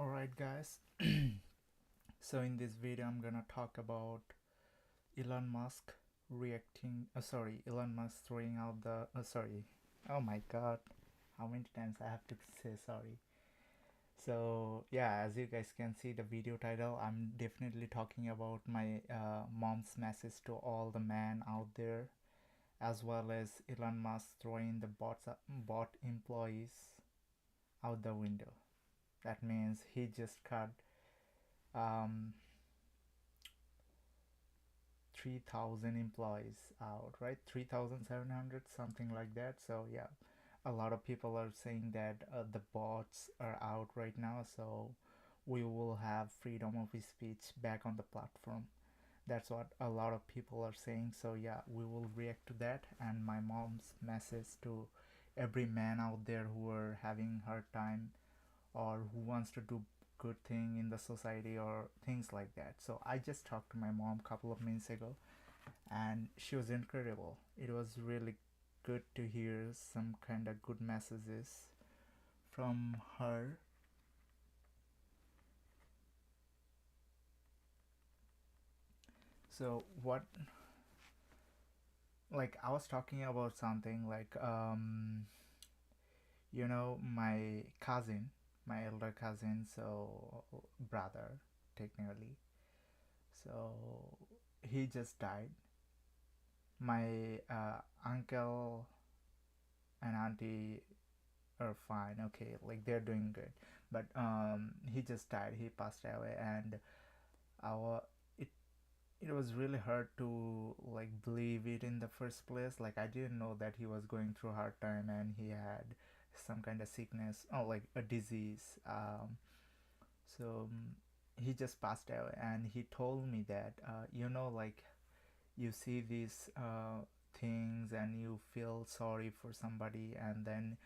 Alright guys, so in this video I'm gonna talk about Elon Musk Elon Musk throwing out the, oh my god, how many times I have to say sorry. So yeah, as you guys can see the video title, I'm definitely talking about my mom's message to all the men out there, as well as Elon Musk throwing the bot employees out the window. That means he just cut um, 3,000 employees out, right? 3,700, something like that. So yeah, a lot of people are saying that the bots are out right now, so we will have freedom of speech back on the platform. That's what a lot of people are saying. So yeah, we will react to that, and my mom's message to every man out there who are having hard time or who wants to do good thing in the society or things like that. So I just talked to my mom a couple of minutes ago, and she was incredible. It was really good to hear some kind of good messages from her. So what, like, I was talking about something like my cousin, my elder cousin, so brother technically. So he just died. My uncle and auntie are fine, okay, like they're doing good, but he just died, he passed away, and our it it was really hard to like believe it in the first place. Like I didn't know that he was going through a hard time and he had some kind of sickness or like a disease. So he just passed away, and he told me that like you see these things and you feel sorry for somebody, and then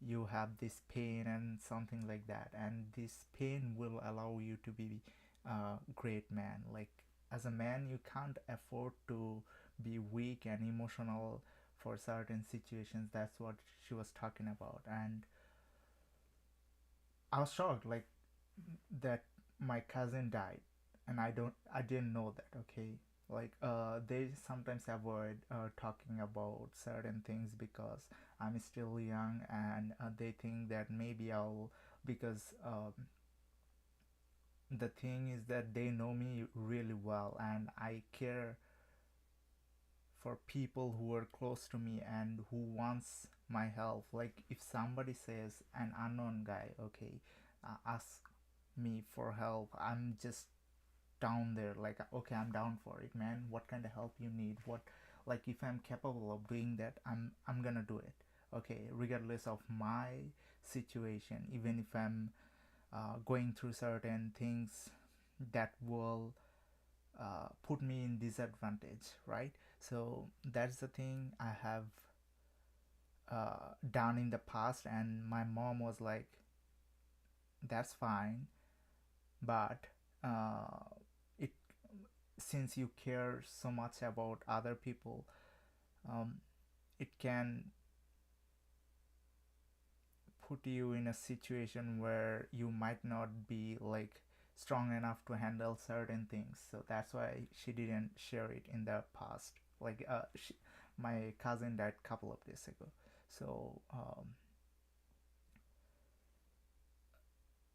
you have this pain and something like that, and this pain will allow you to be a great man. Like as a man you can't afford to be weak and emotional for certain situations. That's what she was talking about, and I was shocked, like, that my cousin died, and I didn't know that. Okay, like they sometimes avoid talking about certain things because I'm still young, and they think that maybe I'll, because the thing is that they know me really well, and I care for people who are close to me and who wants my help. Like if somebody says, an unknown guy, okay, ask me for help, I'm just down there, like, okay, I'm down for it, man, what kind of help you need, what, like, if I'm capable of doing that, I'm gonna do it, okay, regardless of my situation, even if I'm going through certain things that will put me in disadvantage, right? So that's the thing I have done in the past, and my mom was like, that's fine, but it since you care so much about other people, um, it can put you in a situation where you might not be like strong enough to handle certain things. So that's why she didn't share it in the past. Like my cousin died a couple of days ago, so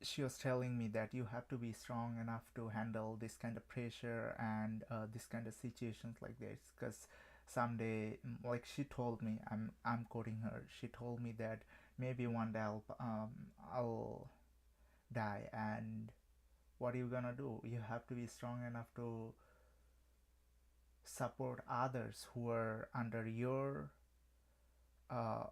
she was telling me that you have to be strong enough to handle this kind of pressure and this kind of situations like this, because someday, like she told me, I'm quoting her, she told me that maybe one day I'll die, and what are you gonna do? You have to be strong enough to support others who are under your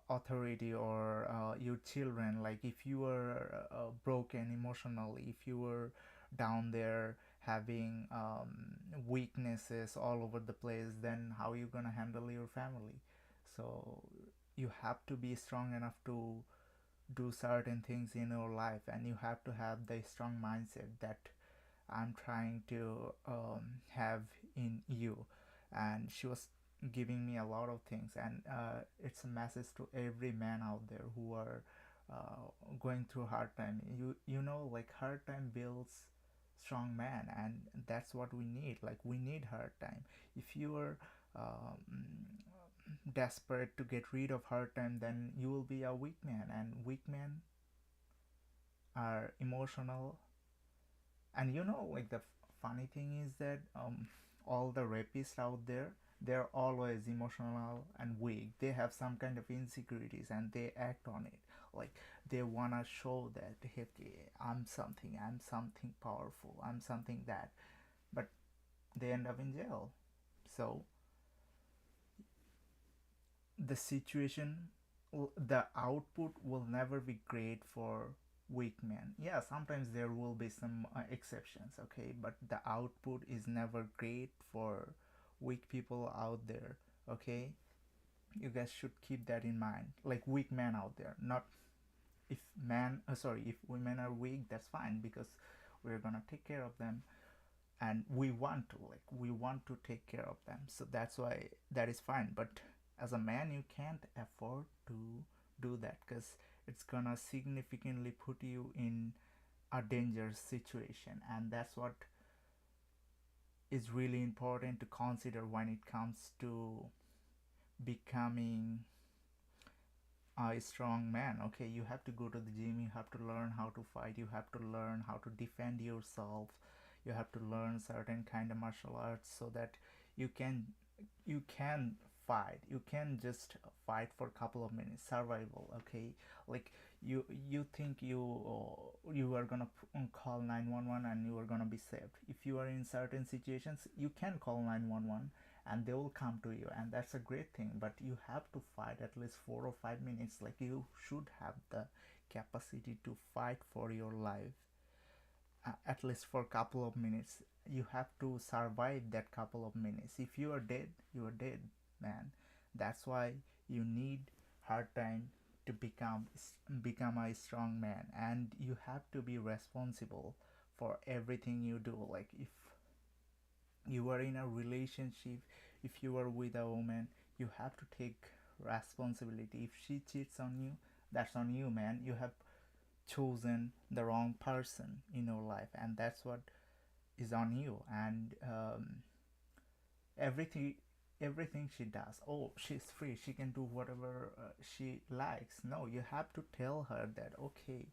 authority, or your children. Like if you were broken emotionally, if you were down there having weaknesses all over the place, then how are you gonna handle your family? So you have to be strong enough to do certain things in your life, and you have to have the strong mindset that I'm trying to have in you. And she was giving me a lot of things, and it's a message to every man out there who are going through hard time. You know, like hard time builds strong man, and that's what we need. Like we need hard time. If you are um, desperate to get rid of hard time, then you will be a weak man, and weak men are emotional. And you know, like the funny thing is that all the rapists out there, they're always emotional and weak. They have some kind of insecurities and they act on it. Like they wanna show that, hey, I'm something powerful, I'm something that, but they end up in jail. So the situation, the output will never be great for weak men. Yeah, sometimes there will be some exceptions, okay, but the output is never great for weak people out there, okay. You guys should keep that in mind, like weak men out there. Not if if women are weak, that's fine, because we're gonna take care of them, and we want to take care of them, so that's why that is fine. But as a man, you can't afford to do that, because it's gonna significantly put you in a dangerous situation, and that's what is really important to consider when it comes to becoming a strong man. Okay, you have to go to the gym, you have to learn how to fight, you have to learn how to defend yourself, you have to learn certain kind of martial arts, so that you can you can fight, you can just fight for a couple of minutes, survival, okay. Like you think you are gonna call 911 and you are gonna be saved. If you are in certain situations, you can call 911 and they will come to you, and that's a great thing, but you have to fight at least 4 or 5 minutes. Like you should have the capacity to fight for your life, at least for a couple of minutes. You have to survive that couple of minutes. If you are dead, you are dead, man. That's why you need hard time to become a strong man, and you have to be responsible for everything you do. Like if you are in a relationship, if you are with a woman, you have to take responsibility. If she cheats on you, that's on you, man. You have chosen the wrong person in your life, and that's what is on you. And everything everything she does, oh, she's free, she can do whatever she likes. No, you have to tell her that, okay,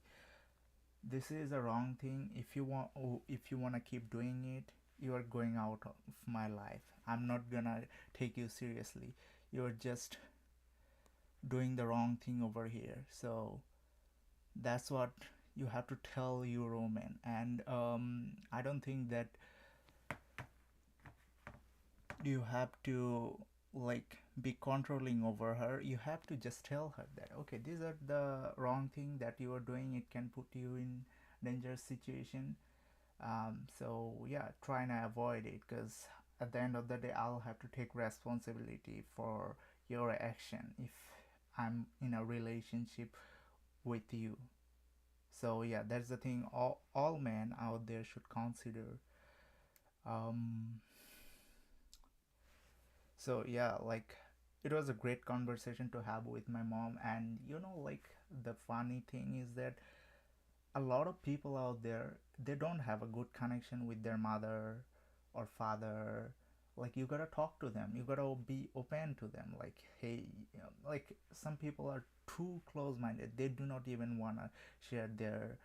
this is a wrong thing. If you want to keep doing it, you are going out of my life. I'm not gonna take you seriously. You're just doing the wrong thing over here. So that's what you have to tell your woman. And I don't think that you have to like be controlling over her. You have to just tell her that, okay, these are the wrong thing that you are doing, it can put you in dangerous situation. So yeah, try and avoid it, because at the end of the day, I'll have to take responsibility for your action if I'm in a relationship with you. So yeah, that's the thing all men out there should consider. um so yeah, like it was a great conversation to have with my mom. And you know, like the funny thing is that a lot of people out there, they don't have a good connection with their mother or father. Like you gotta talk to them, you gotta be open to them, like, hey, like some people are too close-minded. They do not even wanna share their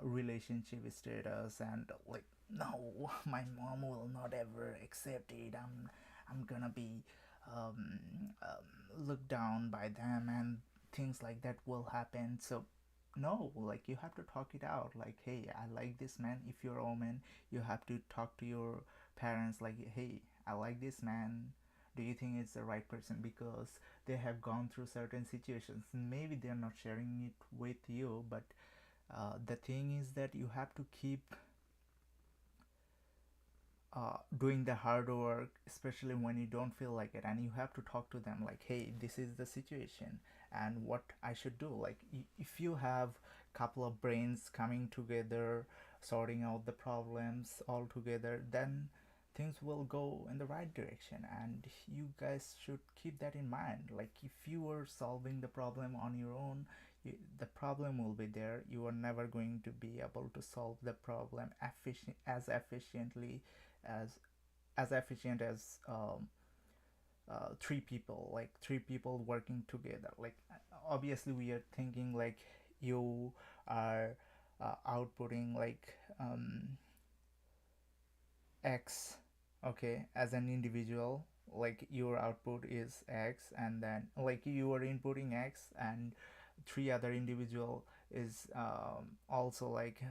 relationship status, and like, no, my mom will not ever accept it. I'm gonna be um, looked down by them, and things like that will happen. So no, like you have to talk it out, like, hey, I like this man. If you're a woman, you have to talk to your parents, like, hey, I like this man, do you think it's the right person? Because they have gone through certain situations. Maybe they're not sharing it with you, but the thing is that you have to keep doing the hard work, especially when you don't feel like it, and you have to talk to them, like, hey, this is the situation and what I should do. Like if you have couple of brains coming together, sorting out the problems all together, then things will go in the right direction. And you guys should keep that in mind. Like if you are solving the problem on your own, the problem will be there. You are never going to be able to solve the problem efficiently as efficient as three people, like three people working together. Like obviously we are thinking like you are outputting like x, okay, as an individual, like your output is x, and then like you are inputting x, and three other individual is also like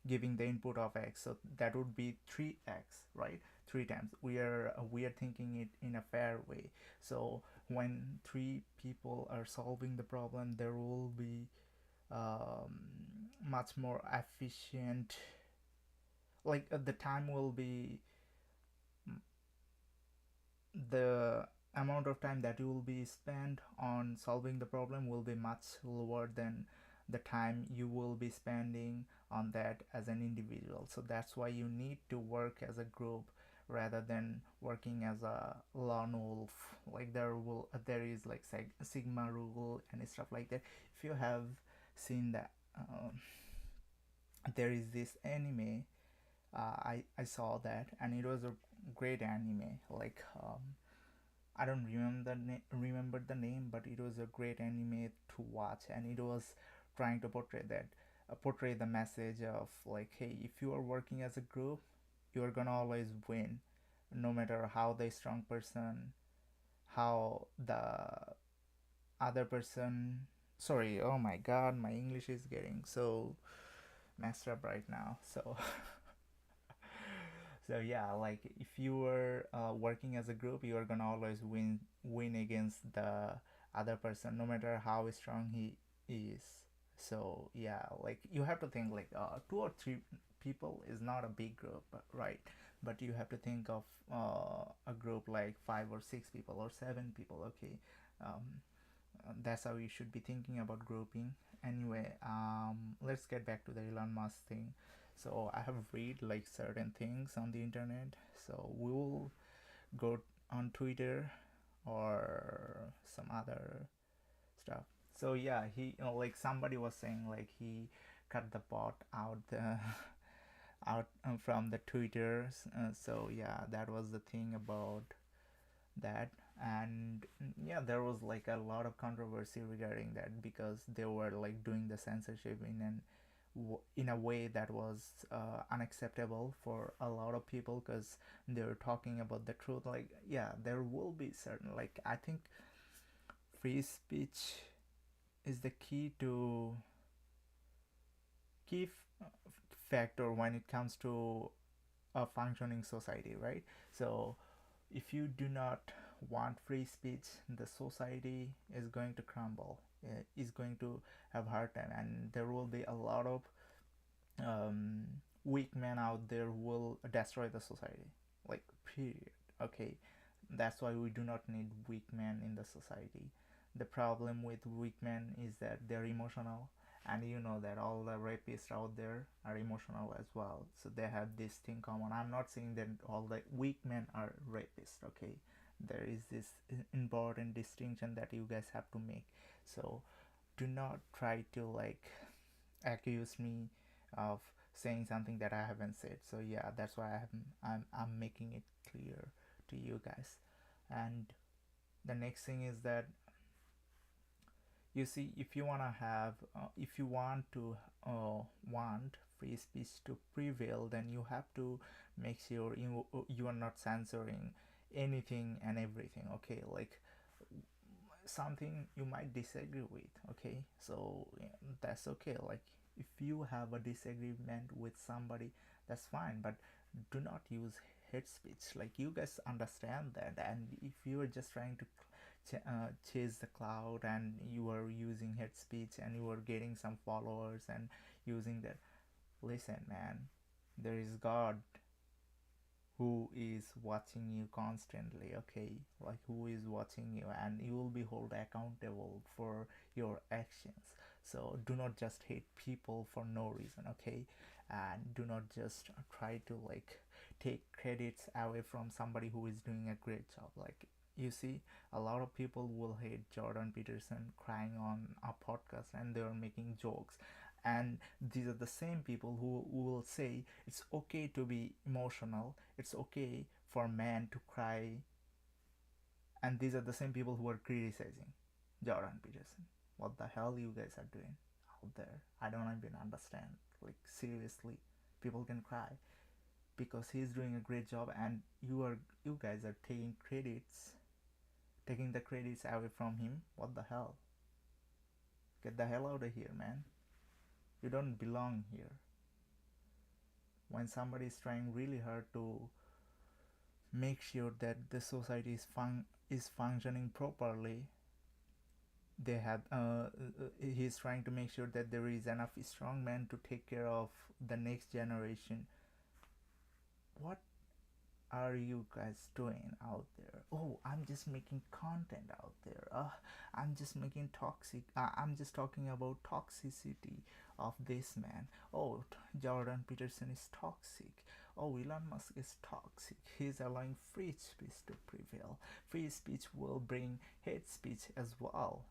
giving the input of x, so that would be 3x, right? Three times. We are thinking it in a fair way. So when three people are solving the problem, there will be um, much more efficient, like the time will be, the amount of time that you will be spent on solving the problem will be much lower than the time you will be spending on that as an individual. So that's why you need to work as a group rather than working as a lone wolf. Like there is like sigma rule and stuff like that. If you have seen that, there is this anime, I saw that, and it was a great anime. Like I don't remember the name, but it was a great anime to watch, and it was trying to portray the message of like, hey, if you are working as a group, you are gonna always win, no matter how the strong person, how the other person. Sorry, oh my God, my English is getting so messed up right now. So so yeah, like if you were working as a group, you are gonna always win against the other person, no matter how strong he is. So yeah, like you have to think like two or three people is not a big group, right? But you have to think of a group like 5 or 6 people or 7 people. Okay, um, that's how you should be thinking about grouping. Anyway, let's get back to the Elon Musk thing. So I have read like certain things on the internet, so we will go on Twitter or some other stuff. So yeah, he, like somebody was saying like he cut the bot out the out from the Twitters. So yeah, that was the thing about that. And yeah, there was like a lot of controversy regarding that, because they were like doing the censorship in a way that was unacceptable for a lot of people, because they were talking about the truth. Like yeah, there will be certain, like I think free speech is the key factor when it comes to a functioning society, right? So if you do not want free speech, the society is going to crumble, is going to have a hard time, and there will be a lot of um, weak men out there who will destroy the society, like period. Okay, that's why we do not need weak men in the society. The problem with weak men is that they're emotional, and you know that all the rapists out there are emotional as well, so they have this thing common. I'm not saying that all the weak men are rapists, okay? There is this important distinction that you guys have to make. So do not try to like accuse me of saying something that I haven't said. So yeah, that's why I'm making it clear to you guys. And the next thing is that, you see, if you want to have if you want to want free speech to prevail, then you have to make sure you are not censoring anything and everything, okay? Like something you might disagree with, okay? So yeah, that's okay. Like if you have a disagreement with somebody, that's fine, but do not use hate speech. Like you guys understand that, and if you are just trying to chase the cloud, and you are using hate speech, and you are getting some followers and using that, listen man, there is God who is watching you constantly, okay? Like who is watching you, and you will be held accountable for your actions. So do not just hate people for no reason, okay? And do not just try to like take credits away from somebody who is doing a great job. Like You see, a lot of people will hate Jordan Peterson crying on a podcast and they are making jokes. And these are the same people who will say it's okay to be emotional, it's okay for men to cry. And these are the same people who are criticizing Jordan Peterson. What the hell you guys are doing out there? I don't even understand. Like, seriously, people can cry because he's doing a great job, and you guys are taking the credits away from him. What the hell? Get the hell out of here, man. You don't belong here. When somebody is trying really hard to make sure that the society is functioning properly, they have he's trying to make sure that there is enough strong men to take care of the next generation. What are you guys doing out there? Oh, I'm just making content out there. I'm just making toxic. I'm just talking about toxicity of this man. Oh, Jordan Peterson is toxic. Oh, Elon Musk is toxic. He's allowing free speech to prevail. Free speech will bring hate speech as well.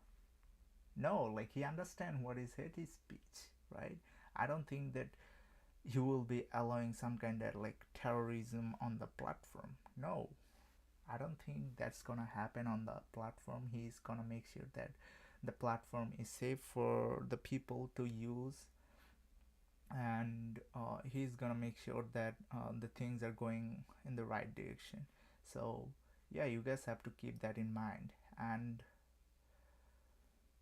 No, like, he understand what is hate speech, right? I don't think that you will be allowing some kind of like terrorism on the platform. No, I don't think that's gonna happen on the platform. He's gonna make sure that the platform is safe for the people to use, and he's gonna make sure that the things are going in the right direction. So yeah, you guys have to keep that in mind. And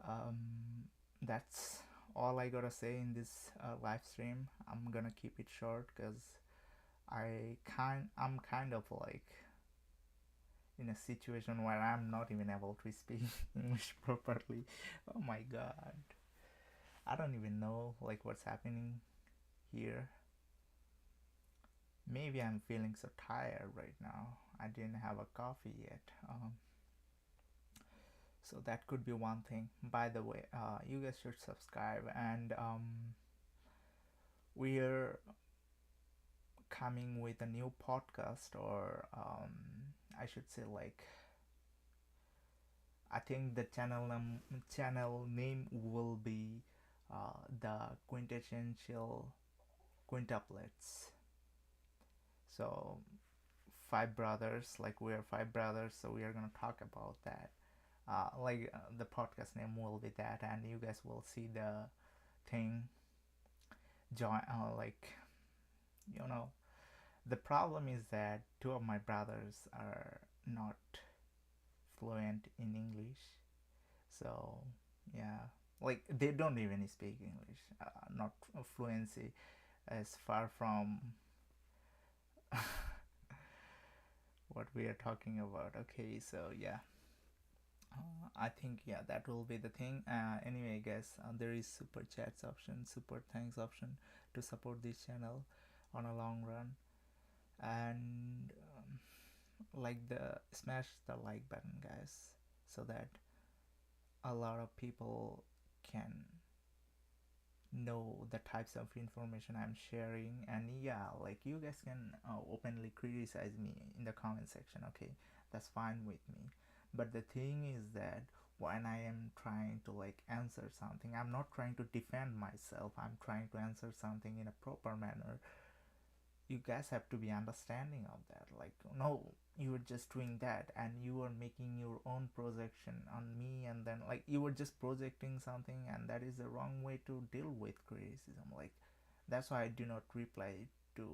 um, that's all I gotta say in this live stream. I'm gonna keep it short because I'm kind of like in a situation where I'm not even able to speak English properly. Oh my god. I don't even know like what's happening here. Maybe I'm feeling so tired right now. I didn't have a coffee yet. So that could be one thing. By the way, you guys should subscribe, and we're coming with a new podcast, or I should say, like, I think the channel name will be the quintessential quintuplets. So five brothers, like we're five brothers, so we are gonna talk about that. The podcast name will be that, and you guys will see the thing. Join, you know, the problem is that two of my brothers are not fluent in English, so yeah, like they don't even speak English. Not fluency is far from what we are talking about. Okay, so yeah, I think yeah that will be the thing. Anyway, guys, there is super chats option, super thanks option to support this channel on a long run, and like the smash the like button, guys, so that a lot of people can know the types of information I'm sharing. And yeah, like you guys can openly criticize me in the comment section. Okay, that's fine with me, but the thing is that when I am trying to like answer something, I'm not trying to defend myself, I'm trying to answer something in a proper manner. You guys have to be understanding of that. Like, no, you were just doing that and you were making your own projection on me, and then like you were just projecting something, and that is the wrong way to deal with criticism. Like, that's why I do not reply to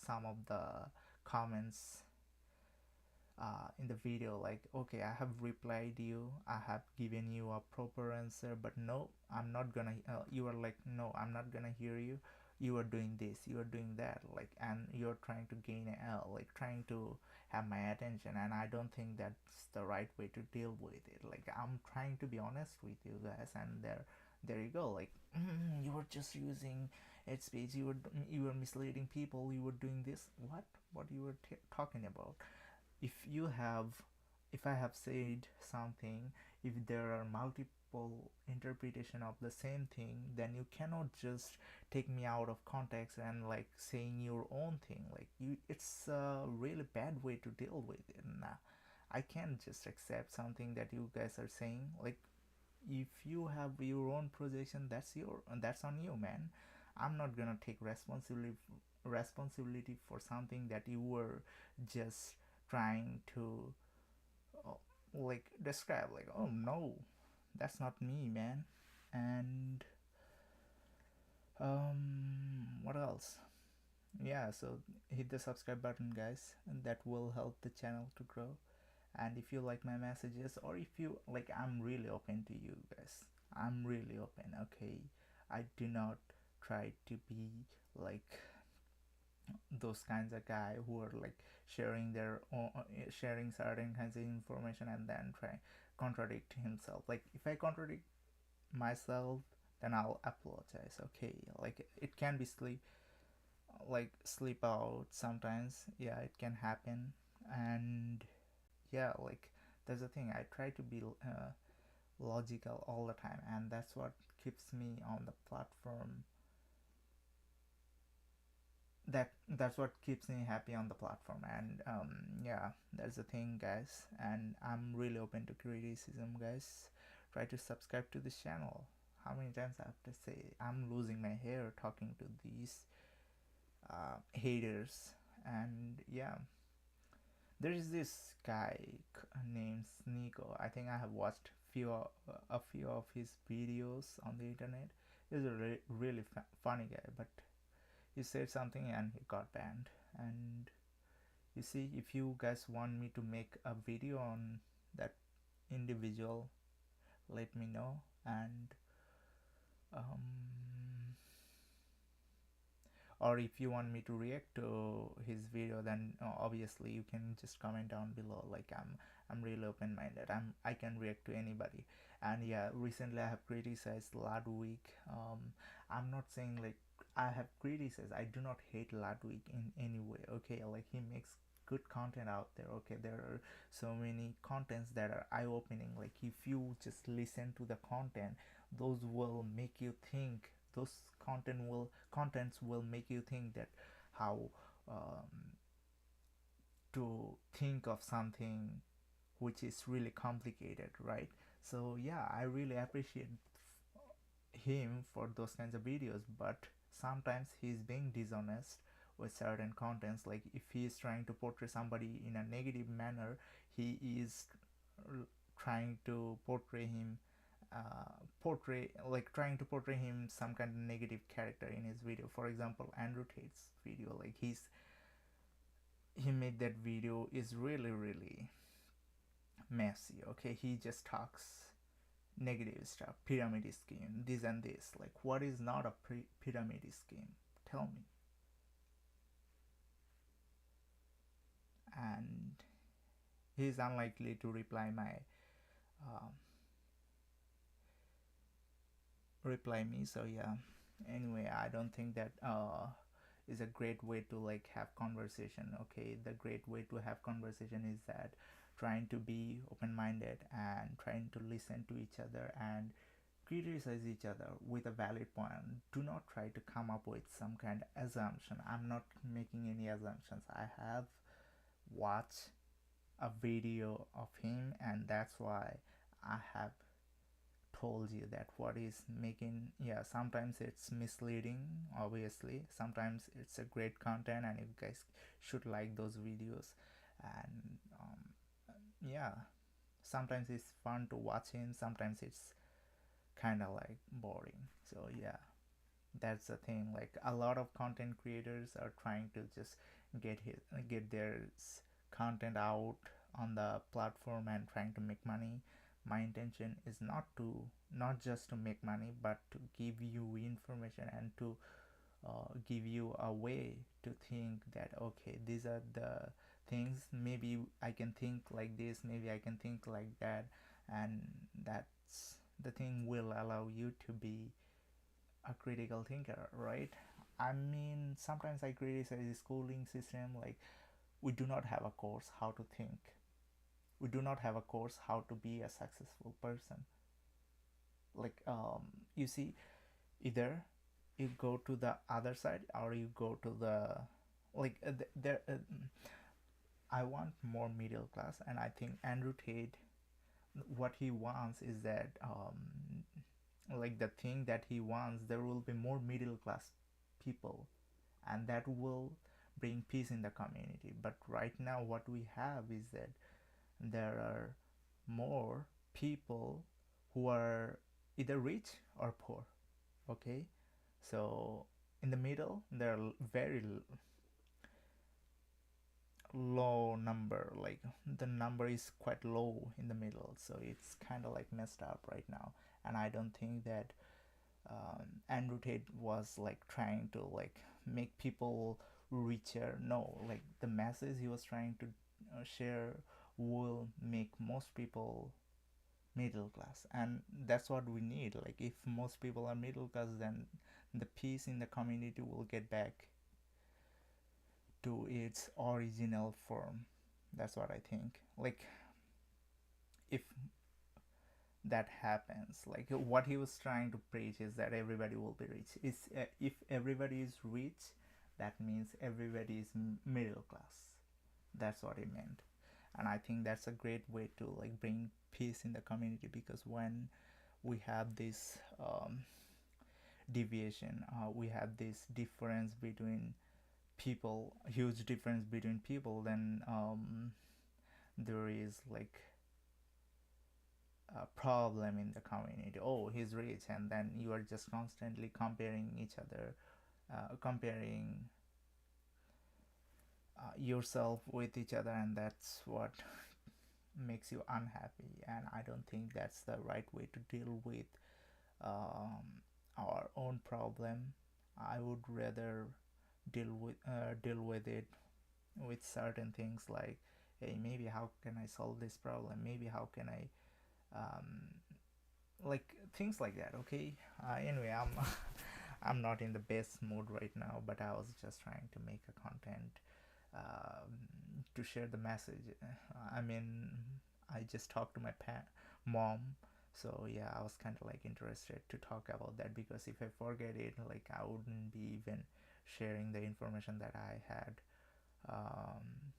some of the comments in the video. Like, okay, I have replied you, I have given you a proper answer, but no, I'm not gonna you are like, no, I'm not gonna hear you, you are doing this, you are doing that, like, and you're trying to gain like trying to have my attention, and I don't think that's the right way to deal with it. Like, I'm trying to be honest with you guys, and there you go. Like, you were just using hate speech, you were misleading people, you were doing this. What you were talking about? if you have if I have said something, if there are multiple interpretation of the same thing, then you cannot just take me out of context and like saying your own thing. Like, you, it's a really bad way to deal with it. Nah, I can't just accept something that you guys are saying. Like, if you have your own projection, that's on you, man. I'm not gonna take responsibility for something that you were just trying to uh, like describe. Like, oh no, that's not me, man. And what else? Yeah, so hit the subscribe button, guys, and that will help the channel to grow. And if you like my messages, or if you like, I'm really open to you guys. I'm really open. Okay, I do not try to be like those kinds of guy who are like sharing their own, sharing certain kinds of information and then try contradict himself. Like, if I contradict myself, then I'll apologize. Okay, like it can be sleep out sometimes. Yeah, it can happen. And yeah, like, that's the thing, I try to be logical all the time, and that's what keeps me on the platform. That's what keeps me happy on the platform. And yeah, that's the thing, guys. And I'm really open to criticism, guys. Try to subscribe to this channel. How many times I have to say? I'm losing my hair talking to these haters. And yeah, there is this guy named Nico. I think I have watched a few of his videos on the internet. He's a really funny guy, but he said something and he got banned. And you see, if you guys want me to make a video on that individual, let me know. And um, or if you want me to react to his video, then obviously you can just comment down below. Like, I'm really open minded. I can react to anybody. And yeah, recently I have criticized Ludwig. I'm not saying like I have criticized. I do not hate Ludwig in any way. Okay, like, he makes good content out there. Okay, there are so many contents that are eye-opening. Like, if you just listen to the content, those will make you think. Those contents will make you think that how um, to think of something which is really complicated, right? So yeah, I really appreciate him for those kinds of videos, but sometimes he's being dishonest with certain contents. Like, if he is trying to portray somebody in a negative manner, he is trying to portray him trying to portray him some kind of negative character in his video. For example, Andrew Tate's video, like, he made that video is really messy. Okay, he just talks negative stuff, pyramid scheme, this and this. Like, what is not a pyramid scheme? Tell me. And he's unlikely to um, reply me. So yeah, anyway, I don't think that is a great way to like have conversation. Okay, the great way to have conversation is that trying to be open-minded and trying to listen to each other and criticize each other with a valid point. Do not try to come up with some kind of assumption. I'm not making any assumptions. I have watched a video of him, and that's why I have told you that what is making. Yeah, sometimes it's misleading, obviously. Sometimes it's a great content, and you guys should like those videos. And yeah, sometimes it's fun to watch him, sometimes it's kind of like boring. So yeah, that's the thing. Like, a lot of content creators are trying to just get their content out on the platform and trying to make money. My intention is not just to make money, but to give you information and to give you a way to think that, okay, these are the things, maybe I can think like this, maybe I can think like that. And that's the thing will allow you to be a critical thinker, right? I mean, sometimes I criticize the schooling system. Like, we do not have a course how to think. We do not have a course how to be a successful person. Like, you see, either you go to the other side or you go to the, like, there I want more middle class, and I think Andrew Tate, what he wants is that like the thing that he wants, there will be more middle class people, and that will bring peace in the community. But right now what we have is that there are more people who are either rich or poor. Okay, so in the middle there are very low number, like the number is quite low in the middle, so it's kind of like messed up right now. And I don't think that Andrew Tate was like trying to like make people richer. No, like the message he was trying to share will make most people middle class, and that's what we need. Like if most people are middle class, then the peace in the community will get back to its original form. That's what I think. Like if that happens, like what he was trying to preach is that everybody will be rich. Is if everybody is rich, that means everybody is middle class. That's what he meant. And I think that's a great way to like bring peace in the community, because when we have this deviation, we have this difference between people, huge difference between people, then there is like a problem in the community. Oh, he's rich, and then you are just constantly comparing each other, comparing yourself with each other, and that's what makes you unhappy. And I don't think that's the right way to deal with our own problem. I would rather deal with it with certain things, like, hey, maybe how can I solve this problem, maybe how can I like things like that. Okay, anyway, I'm I'm not in the best mood right now, but I was just trying to make a content to share the message. I mean, I just talked to my mom, so yeah, I was kind of like interested to talk about that, because if I forget it, like I wouldn't be even sharing the information that I had um,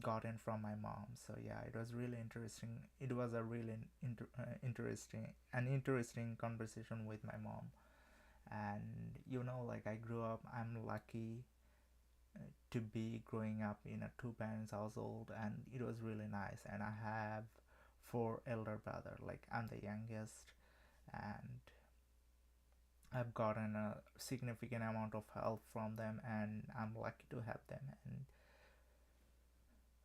gotten from my mom. So yeah, it was really interesting. It was a really interesting conversation with my mom. And like I grew up, I'm lucky to be growing up in a two parents household, and it was really nice. And I have four elder brother, like I'm the youngest, and I've gotten a significant amount of help from them, and I'm lucky to have them. And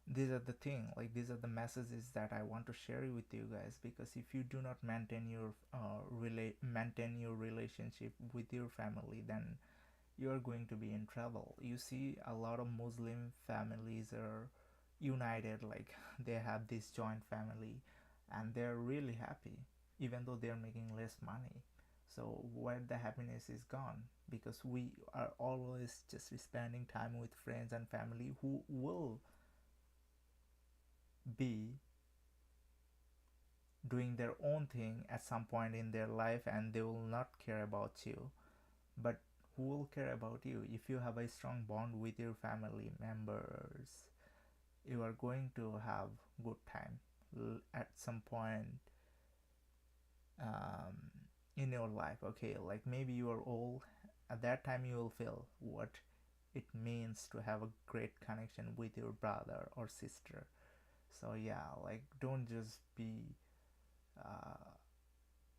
these are the thing, like these are the messages that I want to share with you guys, because if you do not maintain your maintain your relationship with your family, then you are going to be in trouble. You see a lot of Muslim families are united, like they have this joint family, and they're really happy even though they're making less money. So where the happiness is gone, because we are always just spending time with friends and family who will be doing their own thing at some point in their life, and they will not care about you. But who will care about you? If you have a strong bond with your family members, you are going to have good time at some point um, in your life. Okay, like maybe you are old, at that time you will feel what it means to have a great connection with your brother or sister. So yeah, like don't just be uh,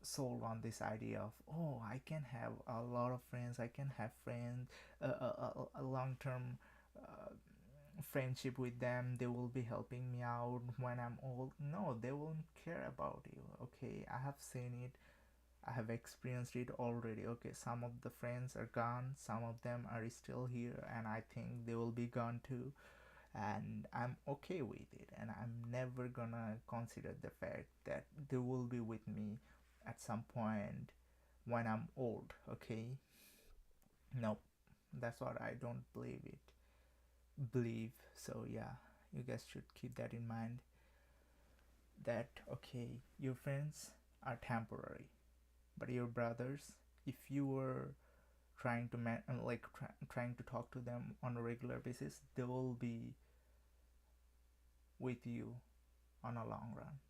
sold on this idea of, oh, I can have a lot of friends, I can have friends, a long-term uh, friendship with them, they will be helping me out when I'm old. No, they won't care about you. Okay, I have seen it, I have experienced it already. Okay, some of the friends are gone, some of them are still here, and I think they will be gone too, and I'm okay with it, and I'm never gonna consider the fact that they will be with me at some point when I'm old. Okay, nope, that's what I don't believe. So yeah, you guys should keep that in mind, that okay, your friends are temporary, but your brothers, if you were trying to trying to talk to them on a regular basis, they will be with you on a long run.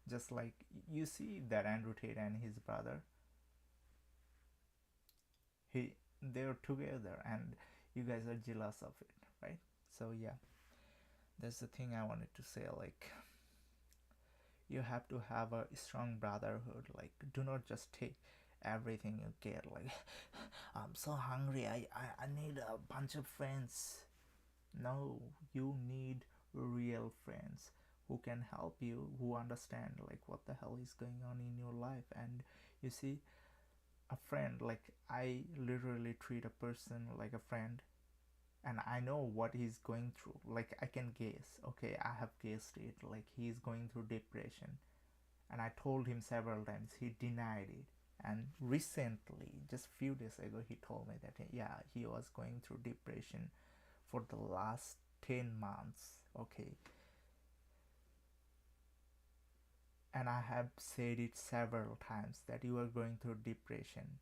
Just like you see that Andrew Tate and his brother, he they're together and you guys are jealous of it, right? So yeah, that's the thing I wanted to say. Like, you have to have a strong brotherhood. Like, do not just take everything you get. Like, I'm so hungry, I need a bunch of friends. No, you need real friends who can help you, who understand like what the hell is going on in your life. And you see, a friend, like, I literally treat a person like a friend, and I know what he's going through. Like, I can guess. Okay, I have guessed it. Like, he's going through depression, and I told him several times. He denied it. And recently, just few days ago, he told me that yeah, he was going through depression for the last 10 months. Okay, and I have said it several times that you are going through depression.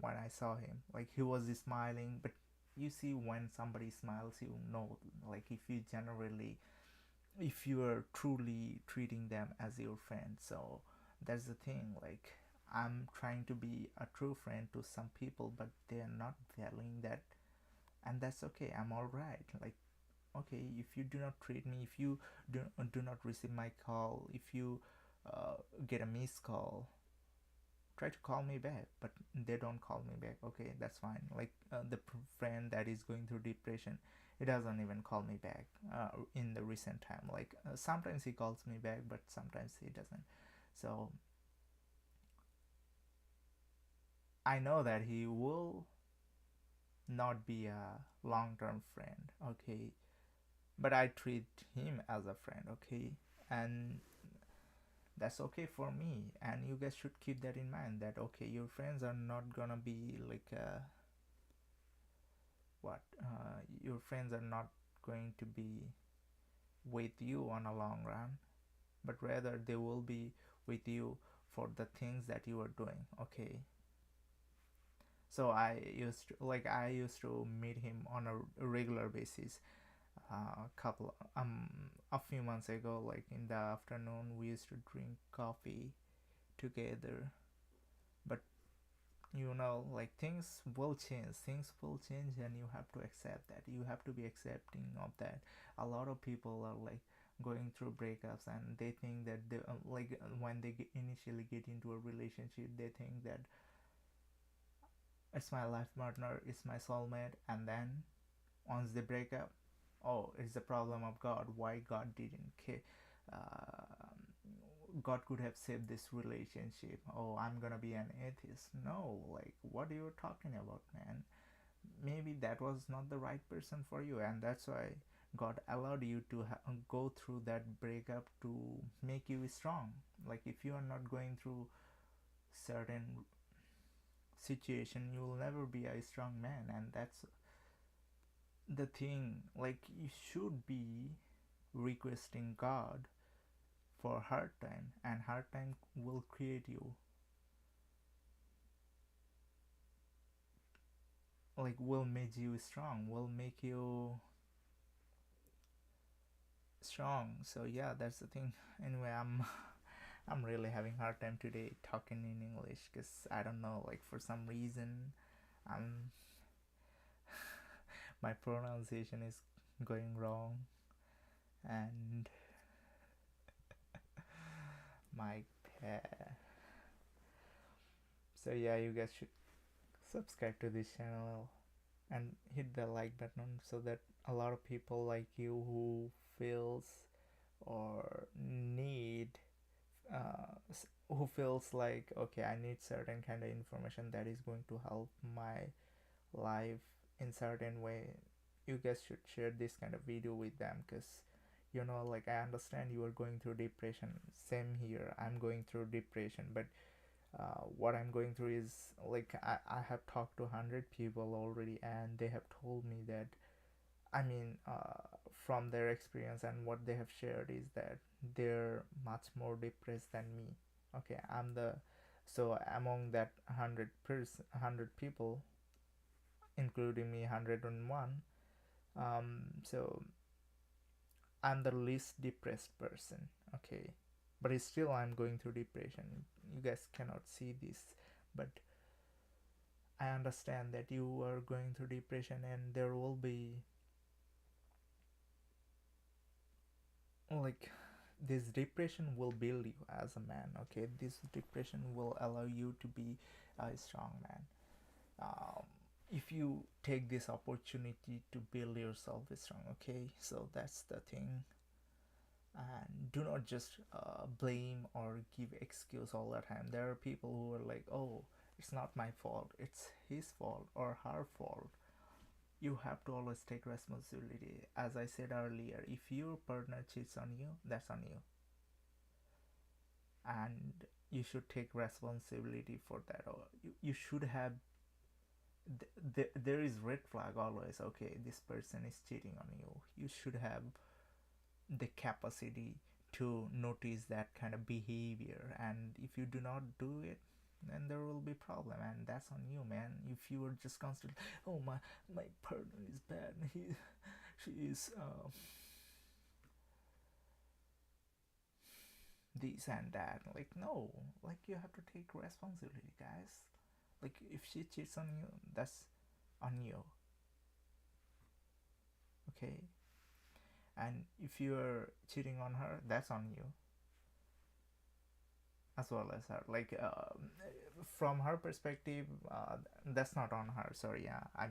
When I saw him, like, he was smiling, but you see, when somebody smiles, you know, like, if you generally, if you are truly treating them as your friend. So that's the thing. Like, I'm trying to be a true friend to some people, but they're not valuing that, and that's okay. I'm all right. Like, okay, if you do not treat me, if you do not receive my call, if you get a missed call, try to call me back. But they don't call me back. Okay, that's fine. Like, the friend that is going through depression, he doesn't even call me back in the recent time. Like, sometimes he calls me back, but sometimes he doesn't. So I know that he will not be a long-term friend. Okay, but I treat him as a friend. Okay, and that's okay for me. And you guys should keep that in mind, that okay, your friends are not gonna be like what your friends are not going to be with you on a long run, but rather they will be with you for the things that you are doing. Okay, so I used to meet him on a regular basis. A few months ago, like in the afternoon, we used to drink coffee together. But like, things will change, and you have to accept that. You have to be accepting of that. A lot of people are like going through breakups, and they think that when they initially get into a relationship, they think that it's my life partner, it's my soulmate, and then once they break up, oh, it's the problem of God. Why God didn't care? uh, God could have saved this relationship. Oh, I'm gonna be an atheist. No, like, what are you talking about, man? Maybe that was not the right person for you, and that's why God allowed you to go through that breakup to make you strong. Like, if you are not going through certain situation, you will never be a strong man, and that's the thing. Like, you should be requesting God for hard time, and hard time will create you, like, will make you strong, will make you strong. So yeah, that's the thing. Anyway, I'm really having hard time today talking in English, because I don't know, like, for some reason, I'm my pronunciation is going wrong, and my pa- so yeah, you guys should subscribe to this channel and hit the like button, so that a lot of people like you who feels or need who feels like, okay, I need certain kind of information that is going to help my life in certain way, you guys should share this kind of video with them. Because like, I understand you are going through depression. Same here, I'm going through depression, but what I'm going through is, like, I have talked to 100 people already, and they have told me that, I mean, from their experience and what they have shared, is that they're much more depressed than me. Okay, so among that 100 people, including me, 101. So I'm the least depressed person, okay? But it's still I'm going through depression. You guys cannot see this, but I understand that you are going through depression, and there will be like this depression will build you as a man, okay? This depression will allow you to be a strong man. um, if you take this opportunity to build yourself strong, okay? So that's the thing. And do not just blame or give excuse all the time. There are people who are like, oh, it's not my fault, it's his fault or her fault. You have to always take responsibility. As I said earlier, if your partner cheats on you, that's on you, and you should take responsibility for that. Or you should have there is red flag always. Okay, this person is cheating on you. You should have the capacity to notice that kind of behavior, and if you do not do it, then there will be problem, and that's on you, man. If you are just constantly, oh, my partner is bad, she is this and that, like, no, like, you have to take responsibility, guys. Like, if she cheats on you, that's on you, okay? And if you're cheating on her, that's on you as well as her. Like, from her perspective, that's not on her. Sorry, yeah, I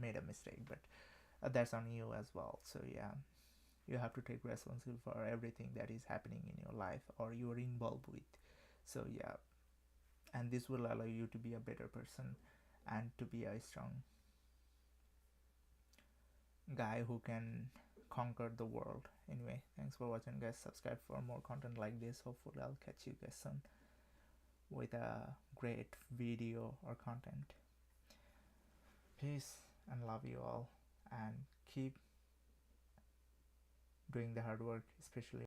made a mistake, but that's on you as well. So yeah, you have to take responsibility for everything that is happening in your life or you are involved with. So yeah, and this will allow you to be a better person and to be a strong guy who can conquer the world. Anyway, thanks for watching, guys. Subscribe for more content like this. Hopefully I'll catch you guys soon with a great video or content. Peace and love you all, and keep doing the hard work, especially